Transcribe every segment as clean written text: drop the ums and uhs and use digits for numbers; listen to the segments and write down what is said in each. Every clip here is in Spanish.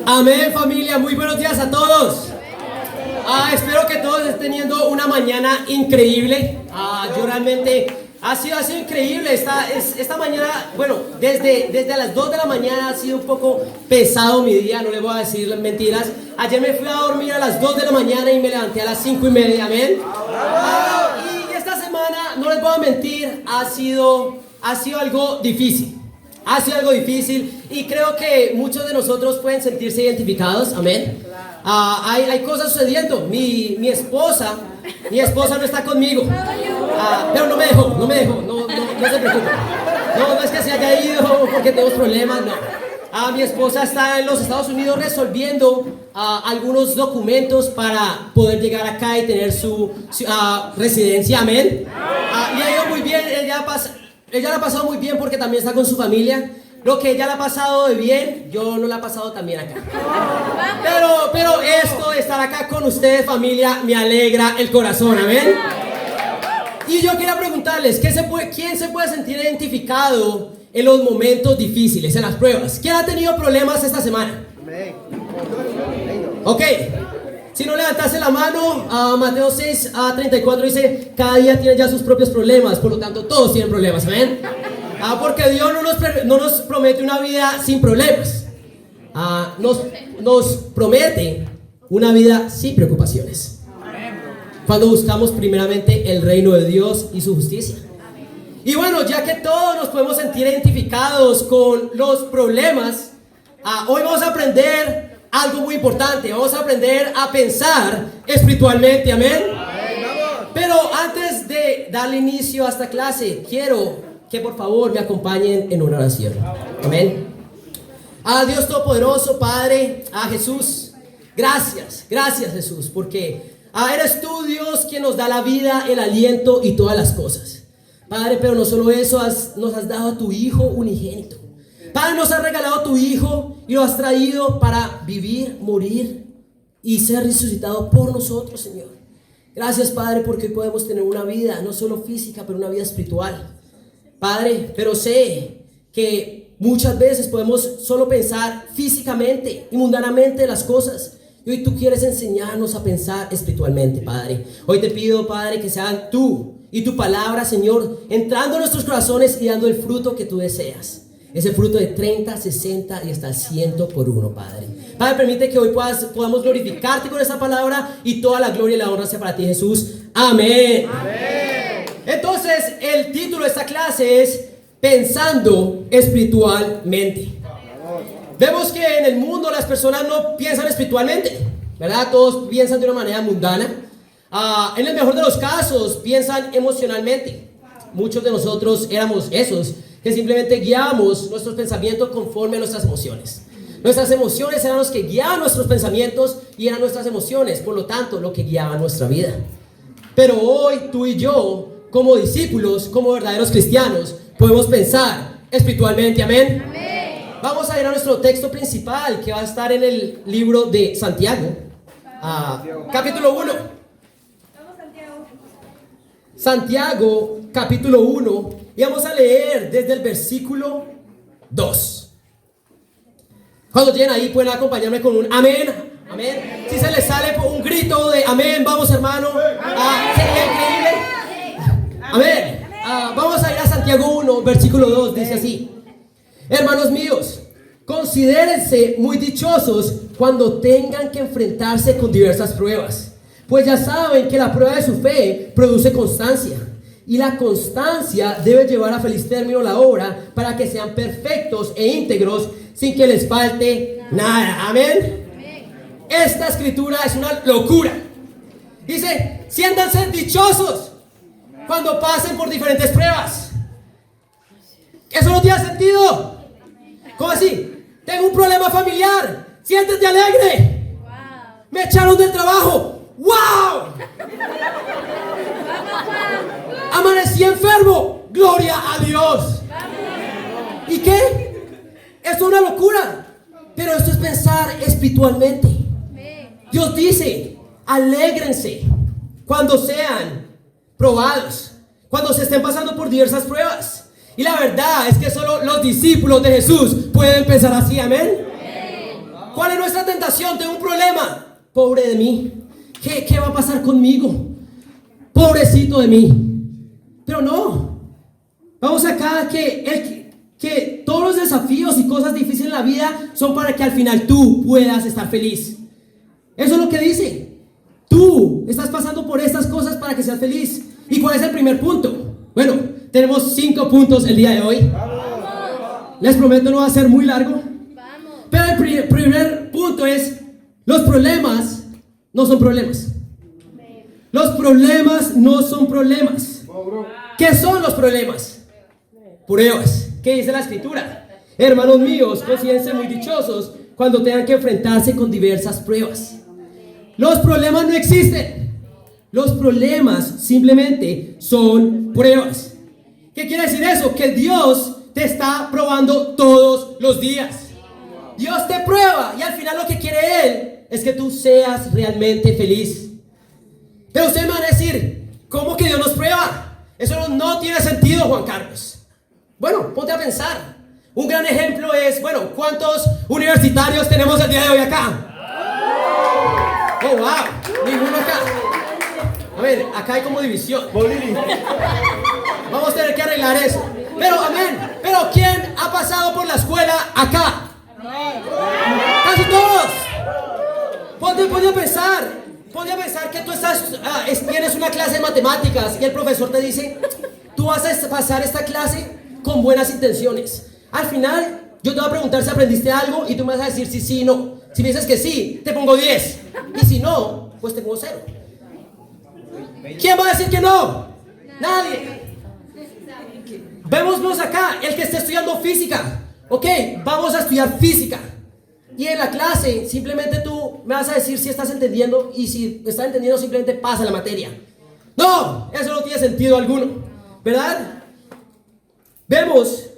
Amén, familia, muy buenos días a todos. Espero que todos estén teniendo una mañana increíble. Yo realmente ha sido increíble esta mañana. Bueno, desde las 2 de la mañana ha sido un poco pesado mi día, no les voy a decir mentiras. Ayer me fui a dormir a las 2 de la mañana y me levanté a las 5:30, amén. Y esta semana, no les voy a mentir, ha sido algo difícil. Ha sido algo difícil y creo que muchos de nosotros pueden sentirse identificados, amén. Hay cosas sucediendo. Mi esposa no está conmigo, pero no me dejó, no se preocupe. No es que se haya ido porque tenemos problemas, no. Mi esposa está en los Estados Unidos resolviendo algunos documentos para poder llegar acá y tener su residencia, amén. Y ha ido muy bien, ella la ha pasado muy bien porque también está con su familia. Lo que ella la ha pasado de bien, yo no la he pasado tan bien acá. Pero esto de estar acá con ustedes, familia, me alegra el corazón, amén. Y yo quería preguntarles, ¿quién se puede sentir identificado en los momentos difíciles, en las pruebas? ¿Quién ha tenido problemas esta semana? Ok. Si no levantaste la mano, Mateo 6:34 dice: cada día tiene ya sus propios problemas, por lo tanto todos tienen problemas, ¿amén? Porque Dios no nos promete una vida sin problemas, nos promete una vida sin preocupaciones, cuando buscamos primeramente el reino de Dios y su justicia. Y bueno, ya que todos nos podemos sentir identificados con los problemas, hoy vamos a aprender algo muy importante. Vamos a aprender a pensar espiritualmente, amén. Pero antes de darle inicio a esta clase, quiero que por favor me acompañen en una oración, amén. Dios Todopoderoso, Padre, Jesús, gracias Jesús, porque eres tú, Dios, quien nos da la vida, el aliento y todas las cosas, Padre. Pero no solo eso, nos has dado a tu Hijo unigénito. Padre, nos has regalado a tu Hijo y lo has traído para vivir, morir y ser resucitado por nosotros, Señor. Gracias, Padre, porque podemos tener una vida, no solo física, pero una vida espiritual, Padre. Pero sé que muchas veces podemos solo pensar físicamente y mundanamente las cosas. Y hoy tú quieres enseñarnos a pensar espiritualmente, Padre. Hoy te pido, Padre, que sean tú y tu palabra, Señor, entrando en nuestros corazones y dando el fruto que tú deseas. Ese fruto de 30, 60 y hasta el 100 por uno, Padre. Padre, permite que hoy podamos glorificarte con esa palabra y toda la gloria y la honra sea para ti, Jesús. Amén. Amén. Entonces, el título de esta clase es Pensando espiritualmente. Vemos que en el mundo las personas no piensan espiritualmente, ¿verdad? Todos piensan de una manera mundana. En el mejor de los casos, piensan emocionalmente. Muchos de nosotros éramos esos que simplemente guiábamos nuestros pensamientos conforme a nuestras emociones. Nuestras emociones eran los que guiaban nuestros pensamientos y eran nuestras emociones, por lo tanto, lo que guiaba nuestra vida. Pero hoy tú y yo, como discípulos, como verdaderos cristianos, podemos pensar espiritualmente, amén. Amén. Vamos a ir a nuestro texto principal, que va a estar en el libro de Santiago, capítulo 1. Santiago, capítulo 1. Y vamos a leer desde el versículo 2. Cuando lleguen ahí pueden acompañarme con un amén. Amén. Si se les sale un grito de amén, vamos, hermano, sería increíble. Amén. Vamos a ir a Santiago 1, versículo 2. Dice así: hermanos míos, considérense muy dichosos cuando tengan que enfrentarse con diversas pruebas, pues ya saben que la prueba de su fe produce constancia. Y la constancia debe llevar a feliz término la obra, para que sean perfectos e íntegros, sin que les falte nada. Amén. Esta escritura es una locura. Dice: siéntanse dichosos cuando pasen por diferentes pruebas. Eso no tiene sentido. ¿Cómo así? Tengo un problema familiar, siéntete alegre. Me echaron del trabajo. ¡Wow! Amanecí enfermo. Gloria a Dios. ¿Y qué? Esto es una locura. Pero esto es pensar espiritualmente. Dios dice: alégrense cuando sean probados, cuando se estén pasando por diversas pruebas. Y la verdad es que solo los discípulos de Jesús pueden pensar así, amén. ¿Cuál es nuestra tentación? Tengo un problema. Pobre de mí. ¿Qué va a pasar conmigo? Pobrecito de mí. Pero no. Vamos acá que todos los desafíos y cosas difíciles en la vida son para que al final tú puedas estar feliz. Eso es lo que dice. Tú estás pasando por estas cosas para que seas feliz. ¿Y cuál es el primer punto? Bueno, tenemos 5 puntos el día de hoy. Les prometo no va a ser muy largo. Pero el primer punto es: los problemas no son problemas. Los problemas no son problemas. ¿Qué son los problemas? Pruebas. ¿Qué dice la escritura? Hermanos míos, considérense muy dichosos cuando tengan que enfrentarse con diversas pruebas. Los problemas no existen. Los problemas simplemente son pruebas. ¿Qué quiere decir eso? Que Dios te está probando todos los días. Dios te prueba y al final lo que quiere Él es que tú seas realmente feliz. Pero ustedes me van a decir: ¿cómo que Dios nos prueba? Eso no tiene sentido, Juan Carlos. Bueno, ponte a pensar. Un gran ejemplo es, ¿cuántos universitarios tenemos el día de hoy acá? Oh, wow, ninguno acá. A ver, acá hay como división. Vamos a tener que arreglar eso. Pero, amén. Pero ¿quién ha pasado por la escuela acá? Casi todos. Ponte a pensar. Ponte a pensar que tú tienes una clase de matemáticas y el profesor te dice: tú vas a pasar esta clase con buenas intenciones. Al final, yo te voy a preguntar si aprendiste algo y tú me vas a decir si sí o no. Si me dices que sí, te pongo 10. Y si no, pues te pongo 0. ¿Quién va a decir que no? Nadie. Vémonos acá, el que esté estudiando física. Ok, vamos a estudiar física. Y en la clase, simplemente tú me vas a decir si estás entendiendo. Y si estás entendiendo, simplemente pasa la materia. No, eso no tiene sentido alguno, ¿verdad? Vemos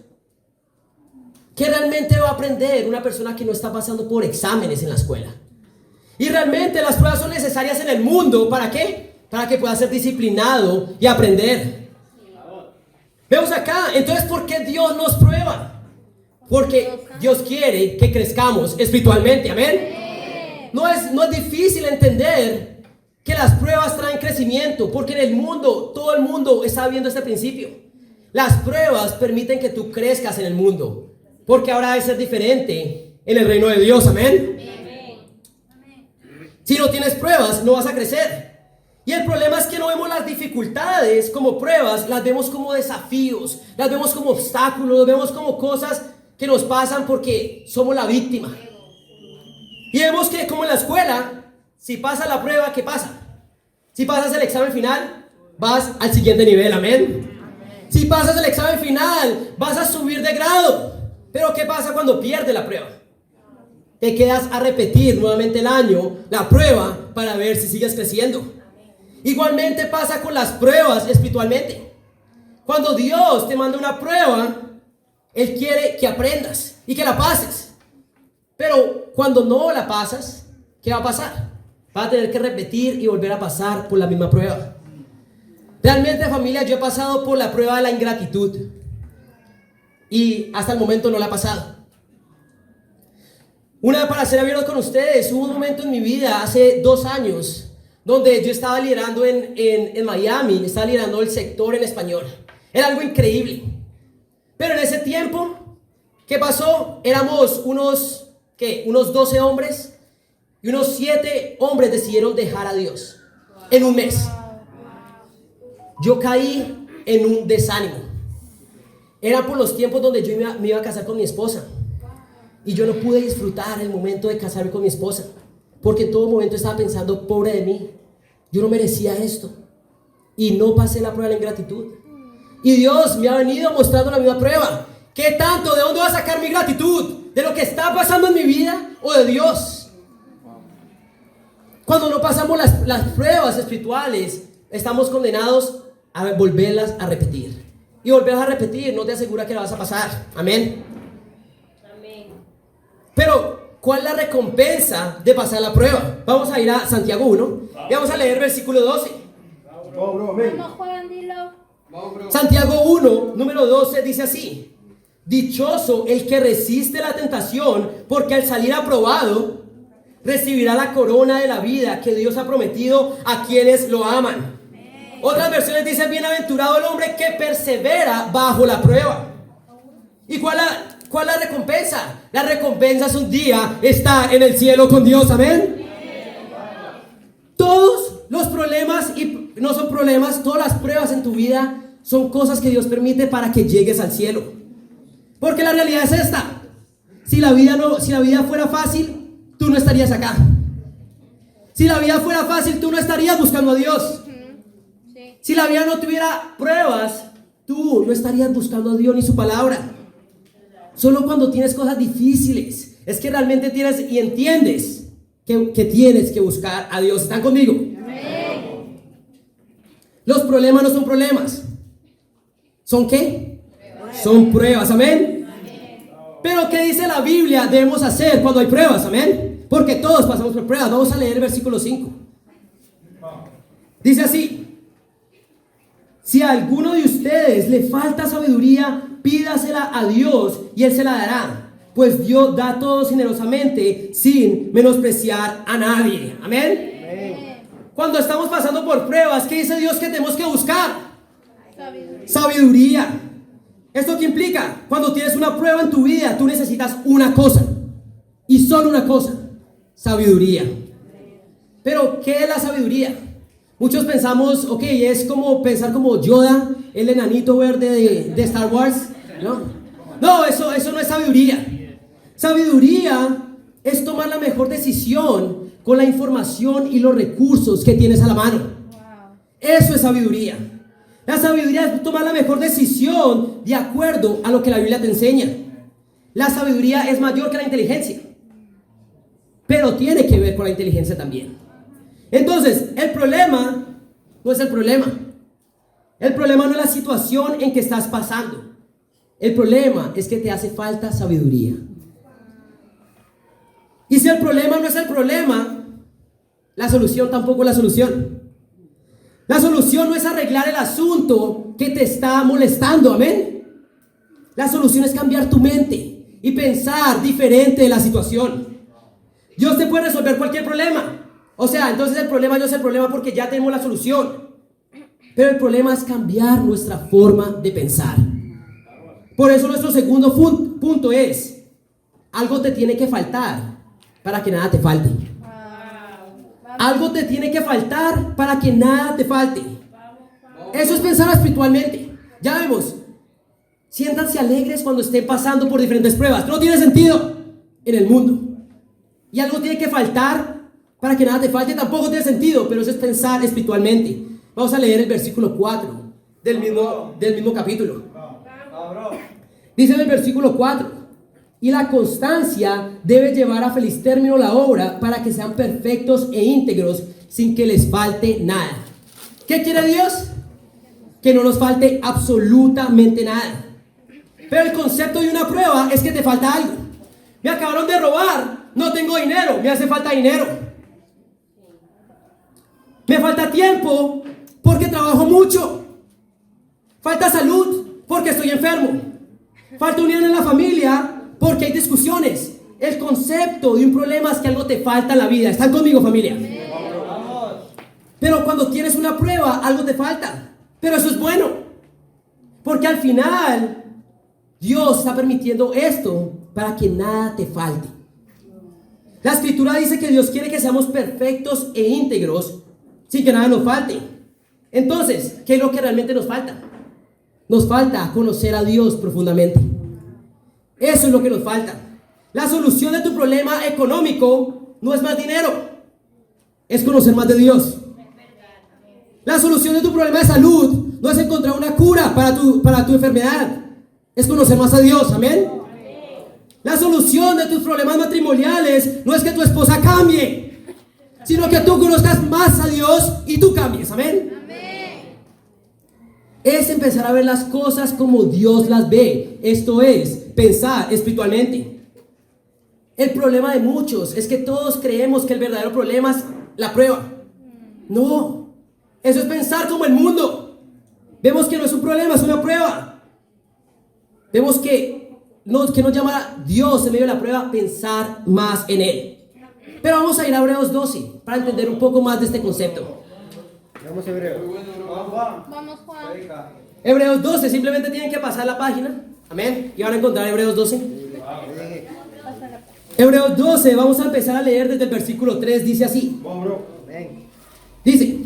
que realmente va a aprender una persona que no está pasando por exámenes en la escuela. Y realmente las pruebas son necesarias en el mundo. ¿Para qué? Para que pueda ser disciplinado y aprender. Vemos acá, entonces, ¿por qué Dios nos prueba? Porque Dios quiere que crezcamos espiritualmente, amén. No es difícil entender que las pruebas traen crecimiento, porque en el mundo, todo el mundo está viendo este principio. Las pruebas permiten que tú crezcas en el mundo, porque ahora debe ser diferente en el reino de Dios, amén. Si no tienes pruebas, no vas a crecer. Y el problema es que no vemos las dificultades como pruebas, las vemos como desafíos, las vemos como obstáculos, las vemos como cosas que nos pasan porque somos la víctima. Y vemos que, como en la escuela, si pasas la prueba, ¿qué pasa? Si pasas el examen final, vas al siguiente nivel, amén. Si pasas el examen final, vas a subir de grado. Pero ¿qué pasa cuando pierdes la prueba? Te quedas a repetir nuevamente el año, la prueba, para ver si sigues creciendo. Igualmente pasa con las pruebas espiritualmente. Cuando Dios te manda una prueba, Él quiere que aprendas y que la pases. Pero cuando no la pasas, ¿qué va a pasar? Vas a tener que repetir y volver a pasar por la misma prueba. Realmente, familia, yo he pasado por la prueba de la ingratitud. Y hasta el momento no la he pasado. Para ser abierto con ustedes, hubo un momento en mi vida hace 2 años donde yo estaba liderando en Miami, estaba liderando el sector en español. Era algo increíble. Pero en ese tiempo, ¿qué pasó? Éramos unos 12 hombres y unos 7 hombres decidieron dejar a Dios en un mes. Yo caí en un desánimo. Era por los tiempos donde yo me iba a casar con mi esposa. Y yo no pude disfrutar el momento de casarme con mi esposa. Porque en todo momento estaba pensando: pobre de mí, yo no merecía esto. Y no pasé la prueba de la ingratitud. Y Dios me ha venido mostrando la misma prueba. ¿Qué tanto? ¿De dónde va a sacar mi gratitud? ¿De lo que está pasando en mi vida o de Dios? Cuando no pasamos las pruebas espirituales, estamos condenados a volverlas a repetir. Y volverlas a repetir no te asegura que la vas a pasar. Amén. Pero, ¿cuál es la recompensa de pasar la prueba? Vamos a ir a Santiago 1 y vamos a leer versículo 12. Vamos, Juan, dilo. Santiago 1, número 12 dice así: Dichoso el que resiste la tentación, porque al salir aprobado, recibirá la corona de la vida que Dios ha prometido a quienes lo aman. Otras versiones dicen, bienaventurado el hombre que persevera bajo la prueba. ¿Y cuál es la recompensa? La recompensa es un día estar en el cielo con Dios, amén. Todos los problemas, y no son problemas, todas las pruebas en tu vida son cosas que Dios permite para que llegues al cielo. Porque la realidad es esta: si la vida fuera fácil, tú no estarías acá. Si la vida fuera fácil, tú no estarías buscando a Dios. Si la vida no tuviera pruebas, tú no estarías buscando a Dios ni su palabra. Solo cuando tienes cosas difíciles es que realmente tienes y entiendes que tienes que buscar a Dios. ¿Están conmigo? Amén. Los problemas no son problemas. ¿Son qué? Son pruebas, amén. Pero ¿qué dice la Biblia debemos hacer cuando hay pruebas? Amén. Porque todos pasamos por pruebas. Vamos a leer el versículo 5. Dice así: si a alguno de ustedes le falta sabiduría, pídasela a Dios y Él se la dará, pues Dios da todo generosamente sin menospreciar a nadie. Amén. Cuando estamos pasando por pruebas, ¿qué dice Dios que tenemos que buscar? Sabiduría. ¿Esto qué implica? Cuando tienes una prueba en tu vida, tú necesitas una cosa, y solo una cosa: sabiduría. Pero ¿qué es la sabiduría? Muchos pensamos, ok, es como pensar como Yoda, el enanito verde de Star Wars. No, eso no es sabiduría. Sabiduría es tomar la mejor decisión con la información y los recursos que tienes a la mano. Eso es sabiduría. La sabiduría es tomar la mejor decisión de acuerdo a lo que la Biblia te enseña. La sabiduría es mayor que la inteligencia, pero tiene que ver con la inteligencia también. Entonces, el problema no es el problema. El problema no es la situación en que estás pasando. El problema es que te hace falta sabiduría. Y si el problema no es el problema, la solución tampoco es la solución. La solución no es arreglar el asunto que te está molestando, amén. La solución es cambiar tu mente y pensar diferente de la situación. Dios te puede resolver cualquier problema. O sea, entonces el problema no es el problema porque ya tenemos la solución. Pero el problema es cambiar nuestra forma de pensar. Por eso nuestro segundo punto es: algo te tiene que faltar para que nada te falte. Algo te tiene que faltar para que nada te falte. Eso es pensar espiritualmente. Ya vemos. Siéntanse alegres cuando estén pasando por diferentes pruebas. No tiene sentido en el mundo. Y algo tiene que faltar para que nada te falte. Tampoco tiene sentido, pero eso es pensar espiritualmente. Vamos a leer el versículo 4 del mismo capítulo. Dice en el versículo 4: y la constancia debe llevar a feliz término la obra, para que sean perfectos e íntegros, sin que les falte nada. ¿Qué quiere Dios? Que no nos falte absolutamente nada. Pero el concepto de una prueba es que te falta algo. Me acabaron de robar, no tengo dinero, me hace falta dinero. Me falta tiempo porque trabajo mucho. Falta salud porque estoy enfermo. Falta unión en la familia porque hay discusiones. El concepto de un problema es que algo te falta en la vida. ¿Están conmigo, familia? Pero cuando tienes una prueba, algo te falta. Pero eso es bueno, porque al final Dios está permitiendo esto para que nada te falte. La escritura dice que Dios quiere que seamos perfectos e íntegros sin que nada nos falte. Entonces, ¿qué es lo que realmente nos falta? Nos falta conocer a Dios profundamente. Eso es lo que nos falta. La solución de tu problema económico no es más dinero, es conocer más de Dios. La solución de tu problema de salud no es encontrar una cura para tu enfermedad, es conocer más a Dios, amén. La solución de tus problemas matrimoniales no es que tu esposa cambie, sino que tú conozcas más a Dios y tú cambies, amén. Es empezar a ver las cosas como Dios las ve. Esto es pensar espiritualmente. El problema de muchos es que todos creemos que el verdadero problema es la prueba. No, eso es pensar como el mundo. Vemos que no es un problema, es una prueba. Vemos que que nos llama Dios en medio de la prueba? Pensar más en Él. Pero vamos a ir a Hebreos 12 para entender un poco más de este concepto. Vamos a Hebreos. Vamos, Juan. Hebreos 12, simplemente tienen que pasar la página. Amén. Y van a encontrar Hebreos 12. Hebreos 12, vamos a empezar a leer desde el versículo 3. Dice así. Dice: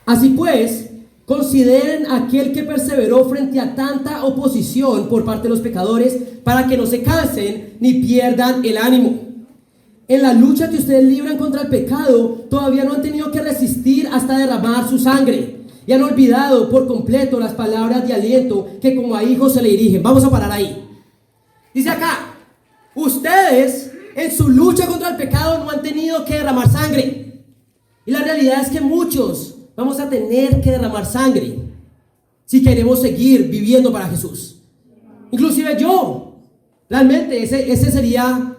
así pues, consideren aquel que perseveró frente a tanta oposición por parte de los pecadores, para que no se cansen ni pierdan el ánimo. En la lucha que ustedes libran contra el pecado, todavía no han tenido que resistir hasta derramar su sangre, y han olvidado por completo las palabras de aliento que como a hijos se le dirigen. Vamos a parar ahí. Dice acá: ustedes en su lucha contra el pecado no han tenido que derramar sangre. Y la realidad es que muchos vamos a tener que derramar sangre si queremos seguir viviendo para Jesús. Inclusive yo, realmente ese sería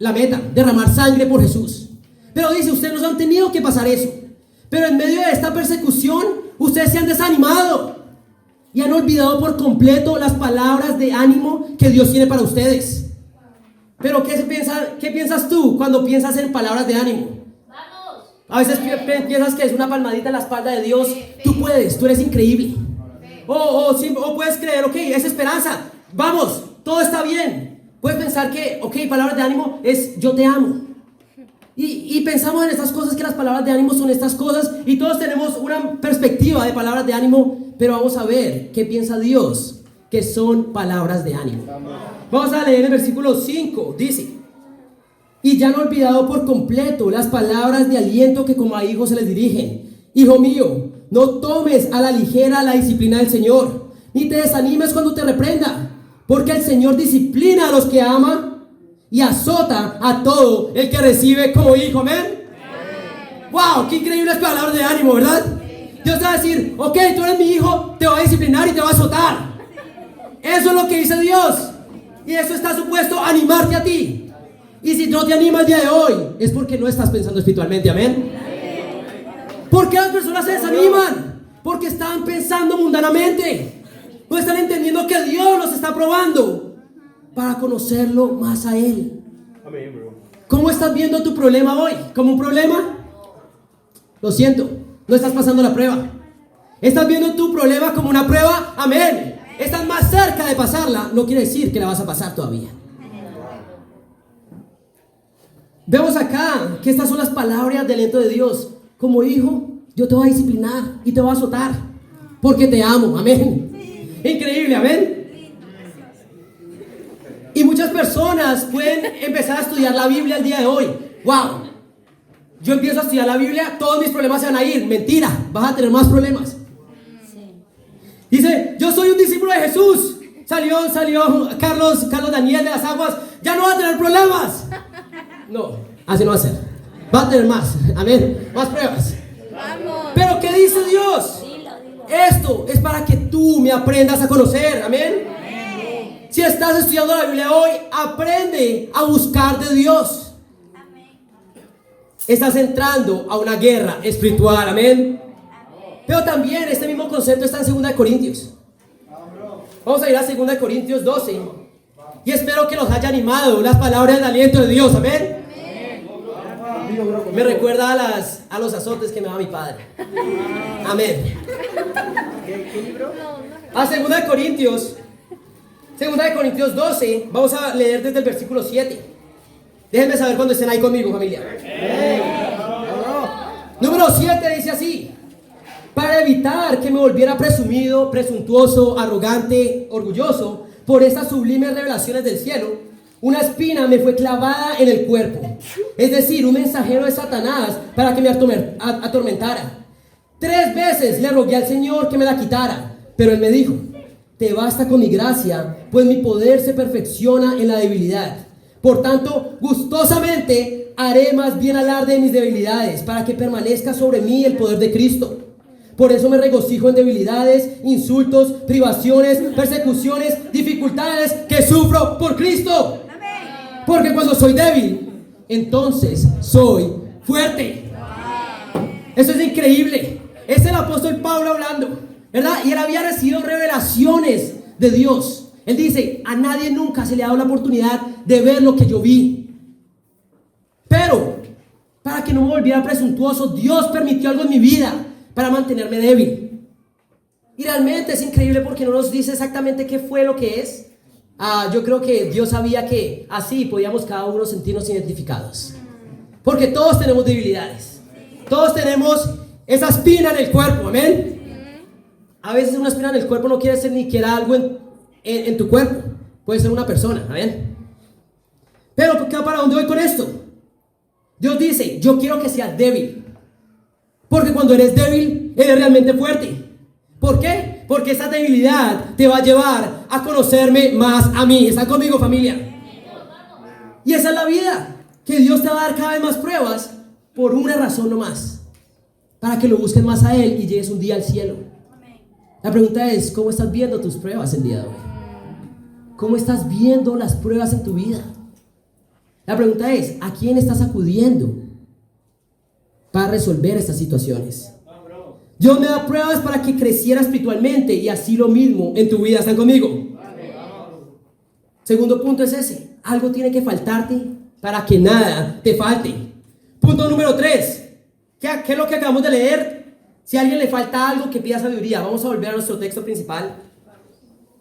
la meta, derramar sangre por Jesús. Pero dice, ustedes no han tenido que pasar eso. Pero en medio de esta persecución, ustedes se han desanimado y han olvidado por completo las palabras de ánimo que Dios tiene para ustedes. Pero ¿qué piensas tú cuando piensas en palabras de ánimo? A veces piensas que es una palmadita en la espalda de Dios. Tú puedes, tú eres increíble. O puedes creer, ok, es esperanza. Vamos, todo está bien. Puedes pensar que, ok, palabras de ánimo es yo te amo. Y pensamos en estas cosas, que las palabras de ánimo son estas cosas. Y todos tenemos una perspectiva de palabras de ánimo. Pero vamos a ver qué piensa Dios que son palabras de ánimo. Vamos a leer el versículo 5. Dice: y ya han olvidado por completo las palabras de aliento que como a hijos se les dirigen. Hijo mío, no tomes a la ligera la disciplina del Señor, ni te desanimes cuando te reprenda, porque el Señor disciplina a los que ama y azota a todo el que recibe como hijo. Amén. Wow, qué increíbles palabras de ánimo, ¿verdad? Dios te va a decir, ok, tú eres mi hijo, te voy a disciplinar y te voy a azotar. Eso es lo que dice Dios. Y eso está supuesto a animarte a ti. Y si no te anima el día de hoy, es porque no estás pensando espiritualmente. Amén. ¿Por qué las personas se desaniman? Porque están pensando mundanamente. No están entendiendo que Dios los está probando para conocerlo más a Él. ¿Cómo estás viendo tu problema hoy? ¿Como un problema? Lo siento, no estás pasando la prueba. ¿Estás viendo tu problema como una prueba? Amén. Estás más cerca de pasarla. No quiere decir que la vas a pasar todavía. Vemos acá que estas son las palabras de aliento de Dios. Como hijo, yo te voy a disciplinar y te voy a azotar porque te amo. Amén. Increíble, amén. Y muchas personas pueden empezar a estudiar la Biblia el día de hoy. Wow, yo empiezo a estudiar la Biblia, todos mis problemas se van a ir. Mentira, vas a tener más problemas. Dice, yo soy un discípulo de Jesús. Salió Carlos Daniel de las aguas. Ya no va a tener problemas. No, así no va a ser. Va a tener más, amén, más pruebas. Pero ¿qué dice Dios? Esto es para que tú me aprendas a conocer, amén. Si estás estudiando la Biblia hoy, aprende a buscar de Dios. Estás entrando a una guerra espiritual, amén. Pero también este mismo concepto está en 2 Corintios. Vamos a ir a 2 Corintios 12. Y espero que nos haya animado las palabras de aliento de Dios, amén. Me recuerda a los azotes que me da mi padre. Amén. ¿Qué libro? A 2 Corintios 12. Vamos a leer desde el versículo 7. Déjenme saber cuando estén ahí conmigo, familia. Número 7 dice así: para evitar que me volviera presumido, presuntuoso, arrogante, orgulloso por estas sublimes revelaciones del cielo, una espina me fue clavada en el cuerpo, es decir, un mensajero de Satanás para que me atormentara. 3 veces le rogué al Señor que me la quitara, pero Él me dijo: te basta con mi gracia, pues mi poder se perfecciona en la debilidad. Por tanto, gustosamente haré más bien alarde de mis debilidades, para que permanezca sobre mí el poder de Cristo. Por eso me regocijo en debilidades, insultos, privaciones, persecuciones, dificultades que sufro por Cristo. Porque cuando soy débil, entonces soy fuerte. Eso es increíble. Es el apóstol Pablo hablando, ¿verdad? Y él había recibido revelaciones de Dios. Él dice, a nadie nunca se le ha dado la oportunidad de ver lo que yo vi. Pero, para que no me volviera presuntuoso, Dios permitió algo en mi vida para mantenerme débil. Y realmente es increíble porque no nos dice exactamente qué fue lo que es. Yo creo que Dios sabía que así podíamos cada uno sentirnos identificados. Porque todos tenemos debilidades. Todos tenemos esa espina en el cuerpo, amén. A veces una espina en el cuerpo no quiere ser ni siquiera algo en tu cuerpo. Puede ser una persona, amén. Pero ¿para dónde voy con esto? Dios dice, yo quiero que seas débil. Porque cuando eres débil, eres realmente fuerte. ¿Por qué? Porque esa debilidad te va a llevar a conocerme más a mí. ¿Están conmigo, familia? Y esa es la vida. Que Dios te va a dar cada vez más pruebas por una razón nomás. Para que lo busques más a Él y llegues un día al cielo. La pregunta es, ¿cómo estás viendo tus pruebas el día de hoy? ¿Cómo estás viendo las pruebas en tu vida? La pregunta es, ¿a quién estás acudiendo para resolver estas situaciones? Dios me da pruebas para que creciera espiritualmente y así lo mismo en tu vida. ¿Están conmigo? Segundo punto es ese. Algo tiene que faltarte para que nada te falte. Punto número 3. ¿Qué es lo que acabamos de leer? Si a alguien le falta algo, que pida sabiduría. Vamos a volver a nuestro texto principal.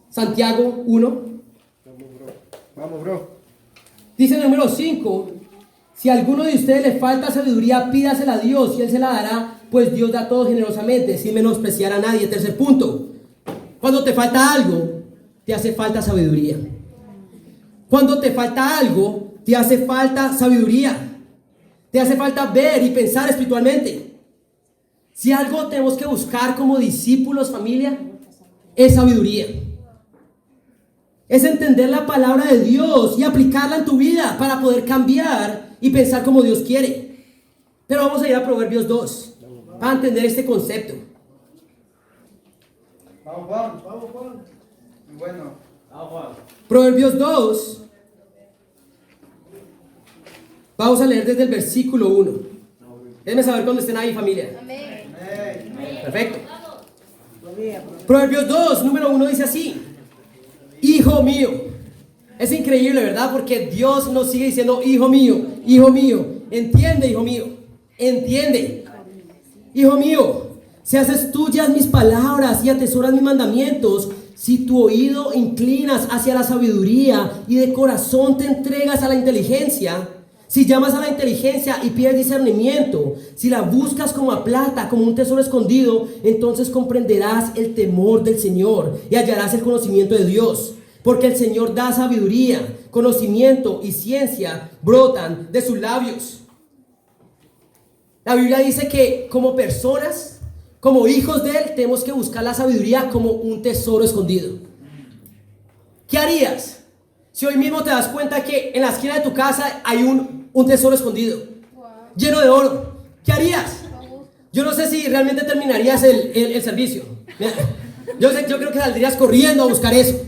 Santiago 1. Vamos, bro. Dice el número 5. Si a alguno de ustedes le falta sabiduría, pídasela a Dios y Él se la dará. Pues Dios da todo generosamente, sin menospreciar a nadie. Tercer punto. Cuando te falta algo, te hace falta sabiduría. Cuando te falta algo, te hace falta sabiduría. Te hace falta ver y pensar espiritualmente. Si algo tenemos que buscar como discípulos, familia, es sabiduría. Es entender la palabra de Dios y aplicarla en tu vida para poder cambiar y pensar como Dios quiere. Pero vamos a ir a Proverbios 2 para entender este concepto. Vamos, Juan. Vamos, Juan. Bueno. Vamos, Juan. Proverbios 2. Vamos a leer desde el versículo 1. Déjenme saber cuando estén ahí, familia. Amén. Perfecto. Proverbios 2, número 1 dice así: Hijo mío. Es increíble, ¿verdad? Porque Dios nos sigue diciendo, hijo mío, entiende, hijo mío, entiende. Hijo mío, si haces tuyas mis palabras y atesoras mis mandamientos, si tu oído inclinas hacia la sabiduría y de corazón te entregas a la inteligencia, si llamas a la inteligencia y pides discernimiento, si la buscas como a plata, como un tesoro escondido, entonces comprenderás el temor del Señor y hallarás el conocimiento de Dios. Porque el Señor da sabiduría, conocimiento y ciencia brotan de sus labios. La Biblia dice que como personas, como hijos de Él, tenemos que buscar la sabiduría como un tesoro escondido. ¿Qué harías si hoy mismo te das cuenta que en la esquina de tu casa hay un tesoro escondido, lleno de oro? ¿Qué harías? Yo no sé si realmente terminarías el servicio. Yo creo que saldrías corriendo a buscar eso.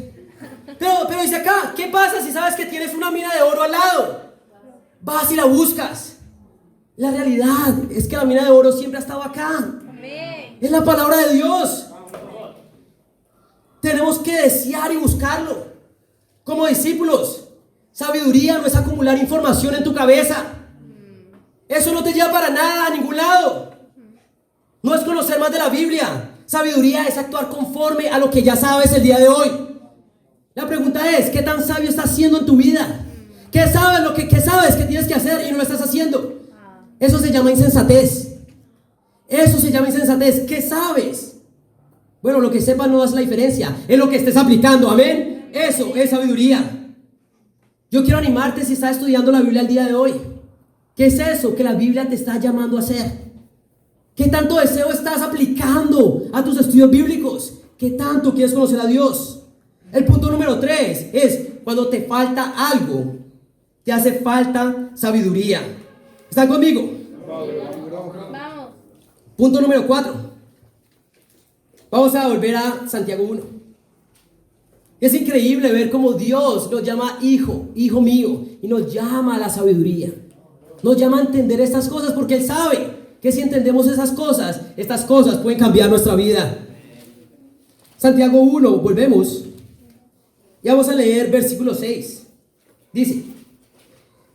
Pero dice acá, ¿qué pasa si sabes que tienes una mina de oro al lado? Vas y la buscas. La realidad es que la mina de oro siempre ha estado acá. Amén. Es la palabra de Dios. Tenemos que desear y buscarlo. Como discípulos, sabiduría no es acumular información en tu cabeza. Eso no te lleva para nada, a ningún lado. No es conocer más de la Biblia. Sabiduría es actuar conforme a lo que ya sabes el día de hoy. La pregunta es, ¿qué tan sabio estás siendo en tu vida? ¿Qué sabes qué sabes que tienes que hacer y no lo estás haciendo? Eso se llama insensatez. Eso se llama insensatez. ¿Qué sabes? Bueno, lo que sepas no hace la diferencia. Es lo que estés aplicando. Amén. Eso es sabiduría. Yo quiero animarte si estás estudiando la Biblia el día de hoy. ¿Qué es eso que la Biblia te está llamando a hacer? ¿Qué tanto deseo estás aplicando a tus estudios bíblicos? ¿Qué tanto quieres conocer a Dios? El punto número 3 es cuando te falta algo, te hace falta sabiduría. ¿Están conmigo? Vamos. Punto número 4. Vamos a volver a Santiago 1. Es increíble ver cómo Dios nos llama hijo, hijo mío, y nos llama a la sabiduría. Nos llama a entender estas cosas porque Él sabe que si entendemos estas cosas pueden cambiar nuestra vida. Santiago 1, volvemos. Y vamos a leer versículo 6. Dice: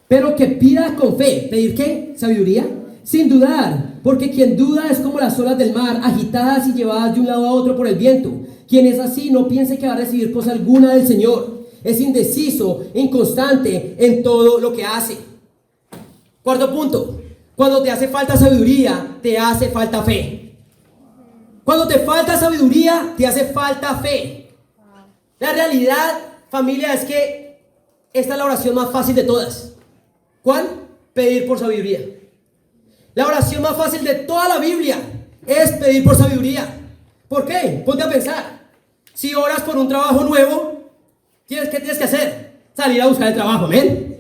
pero que pida con fe. ¿Pedir qué? Sabiduría. Sin dudar, porque quien duda es como las olas del mar, agitadas y llevadas de un lado a otro por el viento. Quien es así, no piense que va a recibir cosa alguna del Señor. Es indeciso, inconstante en todo lo que hace. Cuarto punto: cuando te hace falta sabiduría, te hace falta fe. Cuando te falta sabiduría, te hace falta fe. La realidad, familia, es que esta es la oración más fácil de todas. ¿Cuál? Pedir por sabiduría. La oración más fácil de toda la Biblia es pedir por sabiduría. ¿Por qué? Ponte a pensar. Si oras por un trabajo nuevo, ¿qué tienes que hacer? Salir a buscar el trabajo, ¿amén?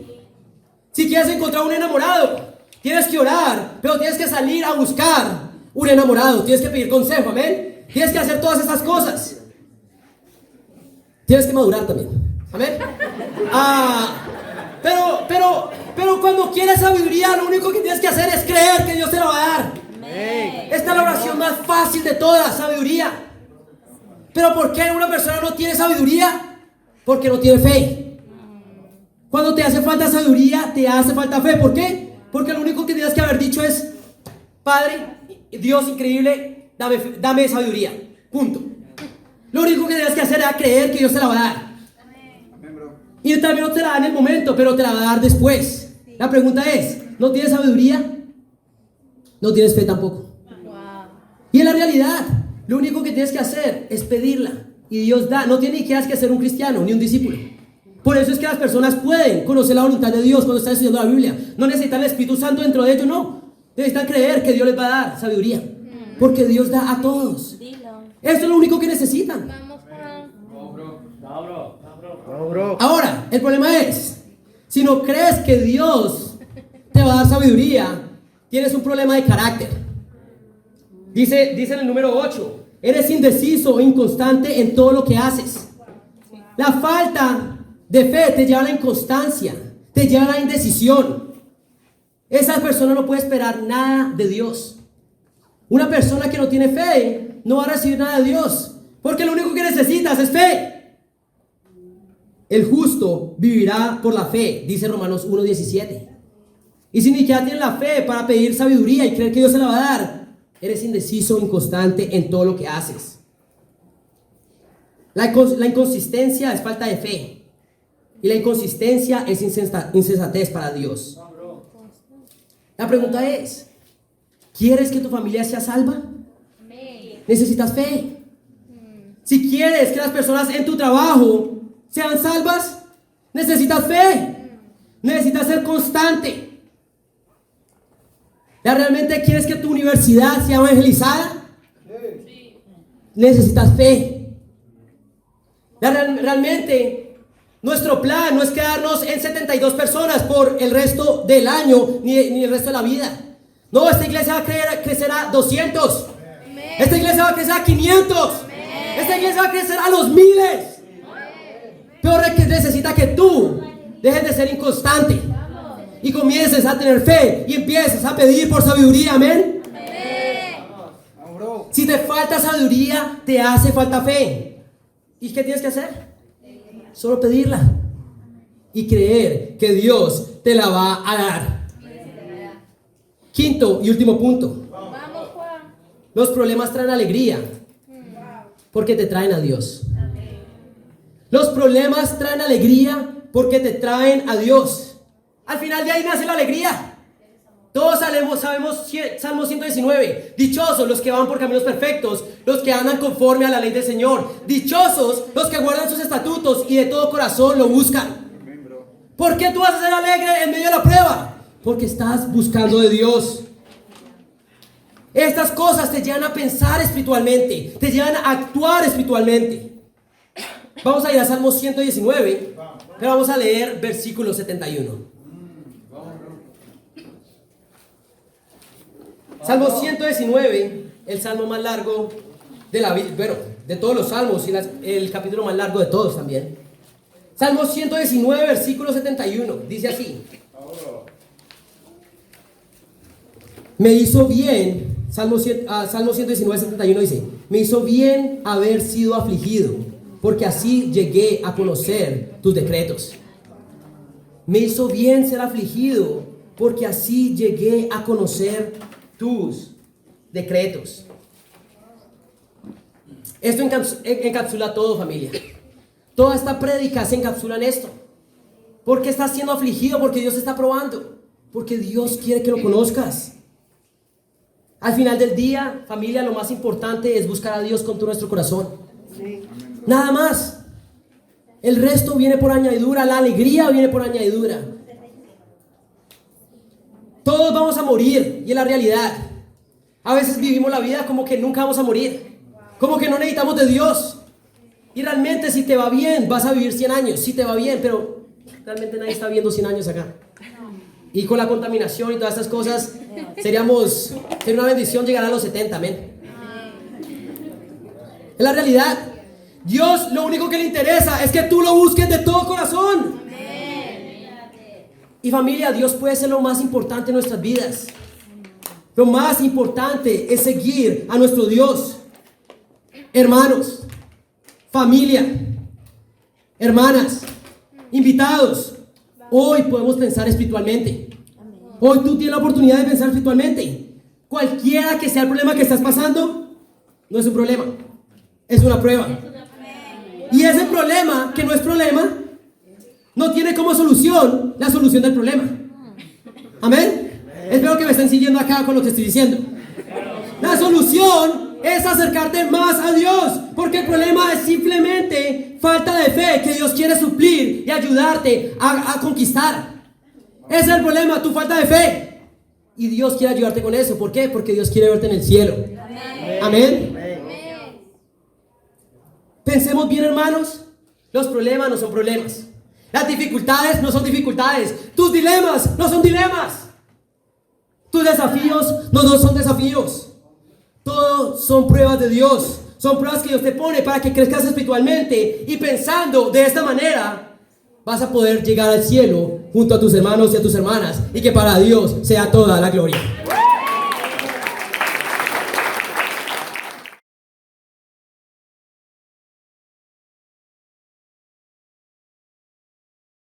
Si quieres encontrar un enamorado, tienes que orar, pero tienes que salir a buscar un enamorado. Tienes que pedir consejo, ¿amén? Tienes que hacer todas estas cosas. Tienes que madurar también, ¿amén? Pero cuando quieres sabiduría, lo único que tienes que hacer es creer que Dios te la va a dar. Esta es la oración más fácil de todas, sabiduría. Pero ¿por qué una persona no tiene sabiduría? Porque no tiene fe. Cuando te hace falta sabiduría, te hace falta fe. ¿Por qué? Porque lo único que tienes que haber dicho es: Padre, Dios increíble, dame sabiduría. Punto. Lo único que tienes que hacer es creer que Dios te la va a dar. Y tal vez no te la da en el momento, pero te la va a dar después. La pregunta es: ¿no tienes sabiduría? No tienes fe tampoco. Y en la realidad, lo único que tienes que hacer es pedirla. Y Dios da. No tienes ni siquiera que ser un cristiano, ni un discípulo. Por eso es que las personas pueden conocer la voluntad de Dios cuando están estudiando la Biblia. No necesitan el Espíritu Santo dentro de ellos, no. Necesitan creer que Dios les va a dar sabiduría. Porque Dios da a todos. Eso es lo único que necesitan. Vamos, Juan. Ahora, el problema es: si no crees que Dios te va a dar sabiduría, tienes un problema de carácter. Dice en el número 8: eres indeciso e inconstante en todo lo que haces. La falta de fe te lleva a la inconstancia, te lleva a la indecisión. Esa persona no puede esperar nada de Dios. Una persona que no tiene fe no va a recibir nada de Dios, porque lo único que necesitas es fe. El justo vivirá por la fe, dice Romanos 1:17. Y si ni siquiera tienes la fe para pedir sabiduría y creer que Dios se la va a dar, eres indeciso, inconstante en todo lo que haces. La inconsistencia es falta de fe. Y la inconsistencia es insensatez para Dios. La pregunta es: ¿quieres que tu familia sea salva? Necesitas fe. Si quieres que las personas en tu trabajo sean salvas, necesitas fe. Necesitas ser constante. ¿Realmente quieres que tu universidad sea evangelizada? Necesitas fe. Realmente nuestro plan no es quedarnos en 72 personas por el resto del año ni el resto de la vida. No, esta iglesia va a crecer a 200. Esta iglesia va a crecer a 500. Esta iglesia va a crecer a los miles. Pero es que necesita que tú dejes de ser inconstante y comiences a tener fe y empieces a pedir por sabiduría. Amén. Si te falta sabiduría, te hace falta fe. ¿Y qué tienes que hacer? Solo pedirla y creer que Dios te la va a dar. Quinto y último punto: Vamos, Juan. los problemas traen alegría porque te traen a Dios. Los problemas traen alegría porque te traen a Dios. Al final de ahí nace la alegría. Todos sabemos Salmo 119. Dichosos los que van por caminos perfectos, los que andan conforme a la ley del Señor. Dichosos los que guardan sus estatutos y de todo corazón lo buscan. ¿Por qué tú vas a ser alegre en medio de la prueba? Porque estás buscando de Dios. Estas cosas te llevan a pensar espiritualmente, te llevan a actuar espiritualmente. Vamos a ir a Salmo 119, pero vamos a leer versículo 71. Salmo 119, el salmo más largo de la Biblia, bueno, de todos los salmos y el capítulo más largo de todos también. Salmo 119, versículo 71, dice así: me hizo bien, Salmo 119, 71 dice: me hizo bien haber sido afligido, porque así llegué a conocer tus decretos. Me hizo bien ser afligido, porque así llegué a conocer tus decretos. Esto encapsula todo, familia. Toda esta prédica se encapsula en esto. ¿Por qué estás siendo afligido? Porque Dios te está probando. Porque Dios quiere que lo conozcas. Al final del día, familia, lo más importante es buscar a Dios con todo nuestro corazón. Nada más. El resto viene por añadidura. La alegría viene por añadidura. Todos vamos a morir, y es la realidad. A veces vivimos la vida como que nunca vamos a morir, como que no necesitamos de Dios. Y realmente, si te va bien, vas a vivir 100 años. Si te va bien, pero realmente nadie está viviendo 100 años acá. Y con la contaminación y todas estas cosas, sería una bendición llegar a los 70, amén. Es la realidad. Dios lo único que le interesa es que tú lo busques de todo corazón. Y familia, Dios puede ser lo más importante en nuestras vidas. Lo más importante es seguir a nuestro Dios. Hermanos, familia, hermanas, invitados, hoy podemos pensar espiritualmente. Hoy tú tienes la oportunidad de pensar espiritualmente. Cualquiera que sea el problema que estás pasando, no es un problema, es una prueba. Y ese problema, que no es problema, no tiene como solución la solución del problema. Amén. Espero que me estén siguiendo acá con lo que estoy diciendo. La solución es acercarte más a Dios, porque el problema es simplemente falta de fe que Dios quiere suplir y ayudarte a conquistar. Ese es el problema, tu falta de fe. Y Dios quiere ayudarte con eso. ¿Por qué? Porque Dios quiere verte en el cielo. Amén. Pensemos bien, hermanos. Los problemas no son problemas. Las dificultades no son dificultades. Tus dilemas no son dilemas. Tus desafíos no son desafíos. Todos son pruebas de Dios. Son pruebas que Dios te pone para que crezcas espiritualmente. Y pensando de esta manera, vas a poder llegar al cielo junto a tus hermanos y a tus hermanas. Y que para Dios sea toda la gloria.